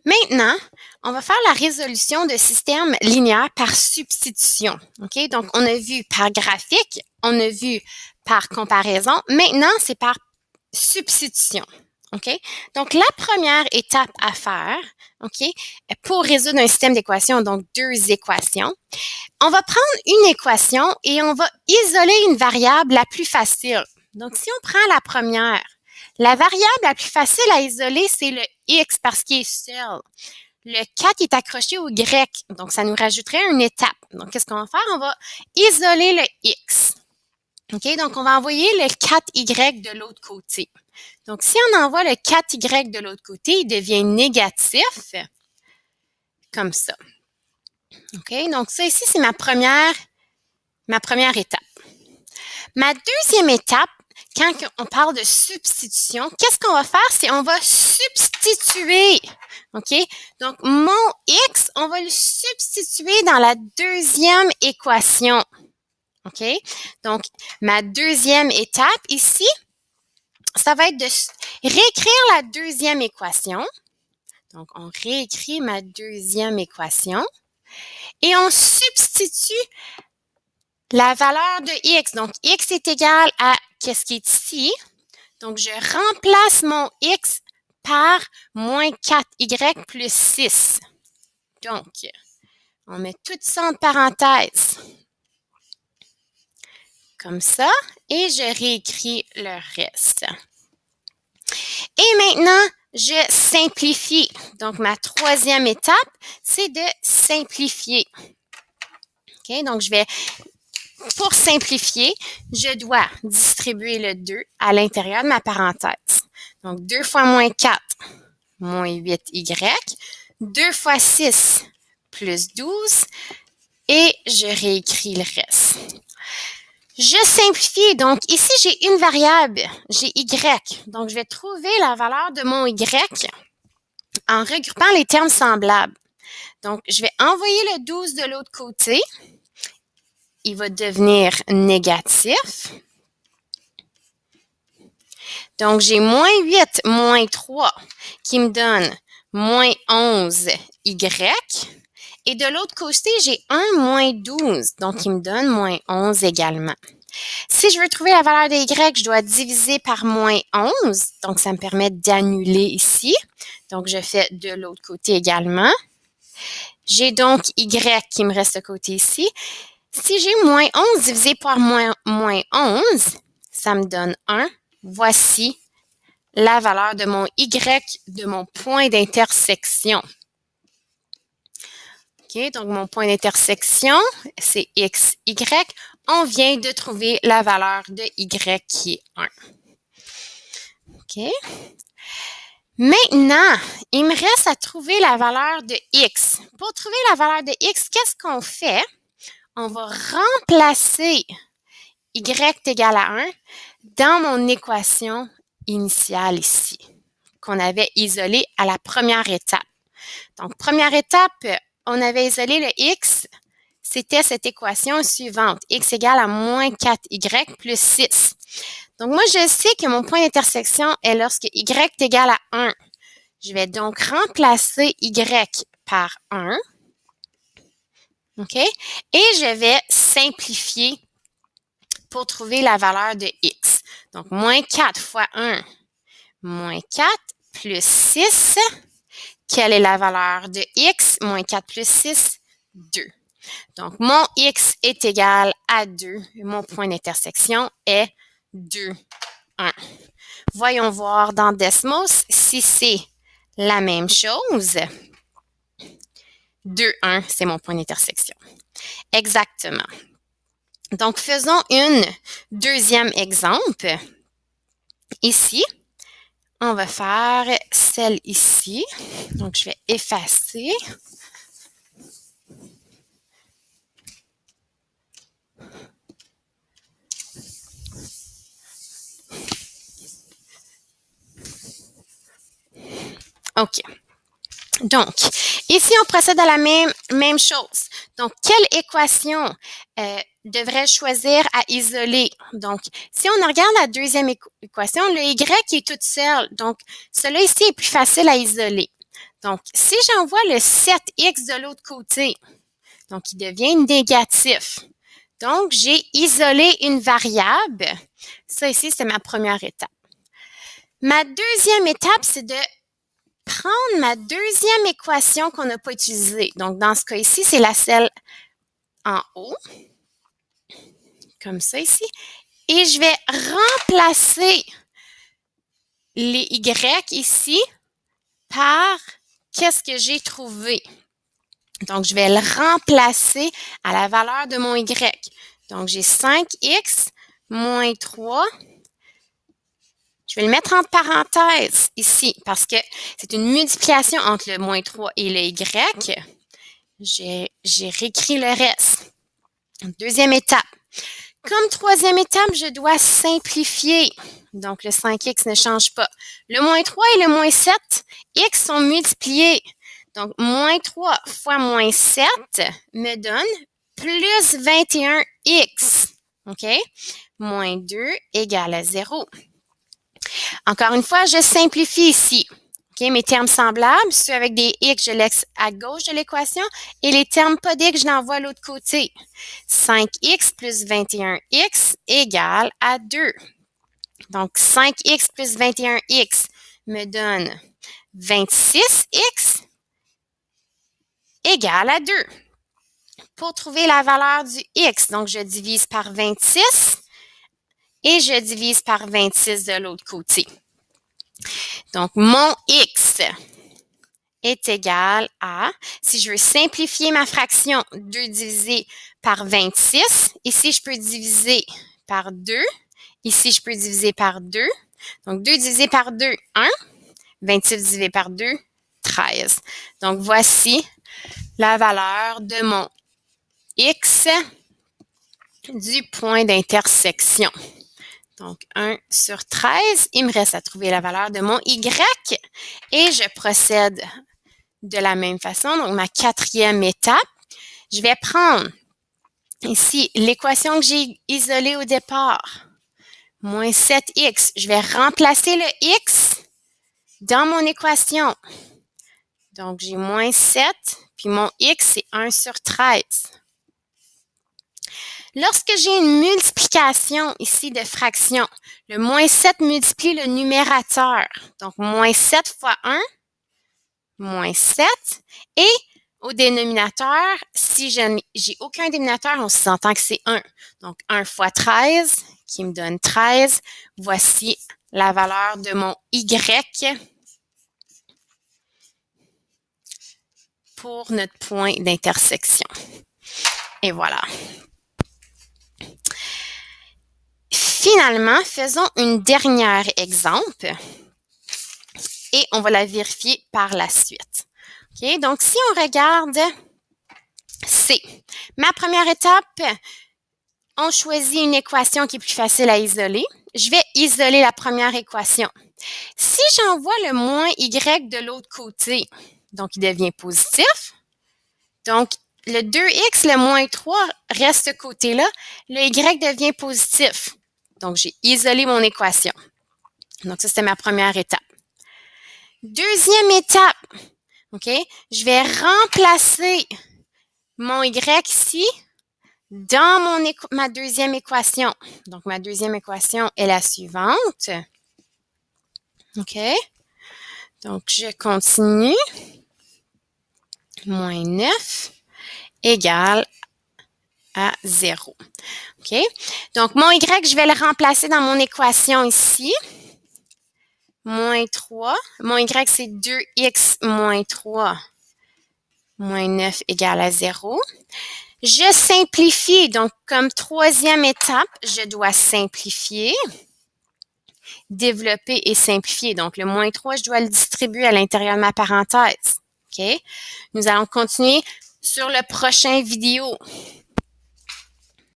Maintenant, on va faire la résolution de systèmes linéaires par substitution. OK? Donc, on a vu par graphique, on a vu par comparaison. Maintenant, c'est par substitution. OK? Donc, la première étape à faire, OK, pour résoudre un système d'équations, donc deux équations, on va prendre une équation et on va isoler une variable la plus facile. Donc, si on prend la première, la variable la plus facile à isoler, c'est le x parce qu'il est seul. Le 4 est accroché au y, donc ça nous rajouterait une étape. Donc, qu'est-ce qu'on va faire? On va isoler le x. OK? Donc, on va envoyer le 4y de l'autre côté. Donc, si on envoie le 4y de l'autre côté, il devient négatif, comme ça. OK? Donc, ça ici, c'est ma première étape. Ma deuxième étape, quand on parle de substitution, qu'est-ce qu'on va faire? C'est on va substituer. OK? Donc, mon x, on va le substituer dans la deuxième équation. OK? Donc, ma deuxième étape ici, ça va être de réécrire la deuxième équation. Donc, on réécrit ma deuxième équation et on substitue la valeur de x. Donc, x est égal à qu'est-ce qui est ici. Donc, je remplace mon x par moins 4y plus 6. Donc, on met tout ça en parenthèse. Comme ça. Et je réécris le reste. Et maintenant, je simplifie. Donc, ma troisième étape, c'est de simplifier. OK? Donc, pour simplifier, je dois distribuer le 2 à l'intérieur de ma parenthèse. Donc, 2 fois moins 4, moins 8y. 2 fois 6, plus 12. Et je réécris le reste. Je simplifie. Donc, ici, j'ai une variable. J'ai y. Donc, je vais trouver la valeur de mon y en regroupant les termes semblables. Donc, je vais envoyer le 12 de l'autre côté. Il va devenir négatif. Donc, j'ai moins 8, moins 3 qui me donne moins 11y. Et de l'autre côté, j'ai 1 moins 12, donc il me donne moins 11 également. Si je veux trouver la valeur de y, je dois diviser par moins 11, donc ça me permet d'annuler ici. Donc, je fais de l'autre côté également. J'ai donc y qui me reste de côté ici. Si j'ai moins 11 divisé par moins 11, ça me donne 1. Voici la valeur de mon y de mon point d'intersection. OK, donc mon point d'intersection, c'est x, y. On vient de trouver la valeur de y qui est 1. OK. Maintenant, il me reste à trouver la valeur de x. Pour trouver la valeur de x, qu'est-ce qu'on fait? On va remplacer y est égal à 1 dans mon équation initiale ici, qu'on avait isolée à la première étape. Donc, première étape, on avait isolé le x, c'était cette équation suivante, x égale à moins 4y plus 6. Donc, moi, je sais que mon point d'intersection est lorsque y est égal à 1. Je vais donc remplacer y par 1. OK? Et je vais simplifier pour trouver la valeur de x. Donc, moins 4 fois 1, moins 4 plus 6. Quelle est la valeur de x? Moins 4 plus 6, 2. Donc, mon x est égal à 2. Mon point d'intersection est 2, 1. Voyons voir dans Desmos si c'est la même chose. 2, 1, c'est mon point d'intersection. Exactement. Donc, faisons un deuxième exemple. Ici, on va faire celle ici. Donc, je vais effacer. OK. Donc, ici, on procède à la même chose. Donc, quelle équation devrais-je choisir à isoler? Donc, si on regarde la deuxième équation, le y est toute seule. Donc, cela ici est plus facile à isoler. Donc, si j'envoie le 7x de l'autre côté, donc il devient négatif. Donc, j'ai isolé une variable. Ça ici, c'est ma première étape. Ma deuxième étape, c'est de prendre ma deuxième équation qu'on n'a pas utilisée. Donc, dans ce cas ici, c'est la celle en haut, comme ça ici. Et je vais remplacer les y ici par qu'est-ce que j'ai trouvé. Donc, je vais le remplacer à la valeur de mon y. Donc, j'ai 5x moins 3. Je vais le mettre entre parenthèses ici parce que c'est une multiplication entre le moins 3 et le y. J'ai réécrit le reste. Deuxième étape. Comme troisième étape, je dois simplifier. Donc, le 5x ne change pas. Le moins 3 et le moins 7, x sont multipliés. Donc, moins 3 fois moins 7 me donne plus 21x. OK? Moins 2 égale à 0. Encore une fois, je simplifie ici. Okay, mes termes semblables, ceux avec des x, je laisse à gauche de l'équation et les termes pas d'x, je l'envoie à l'autre côté. 5x plus 21x égale à 2. Donc, 5x plus 21x me donne 26x égale à 2. Pour trouver la valeur du x, donc je divise par 26 et je divise par 26 de l'autre côté. Donc, mon x est égal à, si je veux simplifier ma fraction, 2 divisé par 26. Ici, je peux diviser par 2. Ici, je peux diviser par 2. Donc, 2 divisé par 2, 1. 26 divisé par 2, 13. Donc, voici la valeur de mon x du point d'intersection. Donc, 1 sur 13. Il me reste à trouver la valeur de mon y et je procède de la même façon. Donc, ma quatrième étape, je vais prendre ici l'équation que j'ai isolée au départ. Moins 7x. Je vais remplacer le x dans mon équation. Donc, j'ai moins 7, puis mon x, c'est 1 sur 13. Lorsque j'ai une multiplication ici de fractions, le moins 7 multiplie le numérateur. Donc, moins 7 fois 1, moins 7. Et au dénominateur, si j'ai aucun dénominateur, on s'entend que c'est 1. Donc, 1 fois 13, qui me donne 13. Voici la valeur de mon y pour notre point d'intersection. Et voilà. Finalement, faisons une dernière exemple et on va la vérifier par la suite. OK? Donc, si on regarde C, ma première étape, on choisit une équation qui est plus facile à isoler. Je vais isoler la première équation. Si j'envoie le moins y de l'autre côté, donc il devient positif. Donc, le 2x, le moins 3 reste ce côté-là. Le y devient positif. Donc, j'ai isolé mon équation. Donc, ça, c'était ma première étape. Deuxième étape, OK? Je vais remplacer mon y ici dans ma deuxième équation. Donc, ma deuxième équation est la suivante. OK? Donc, je continue. Moins 9 égale à 0. OK? Donc, mon y, je vais le remplacer dans mon équation ici. Moins 3. Mon y, c'est 2x moins 3. Moins 9 égale à 0. Je simplifie. Donc, comme troisième étape, je dois simplifier. Développer et simplifier. Donc, le moins 3, je dois le distribuer à l'intérieur de ma parenthèse. OK? Nous allons continuer sur le prochain vidéo.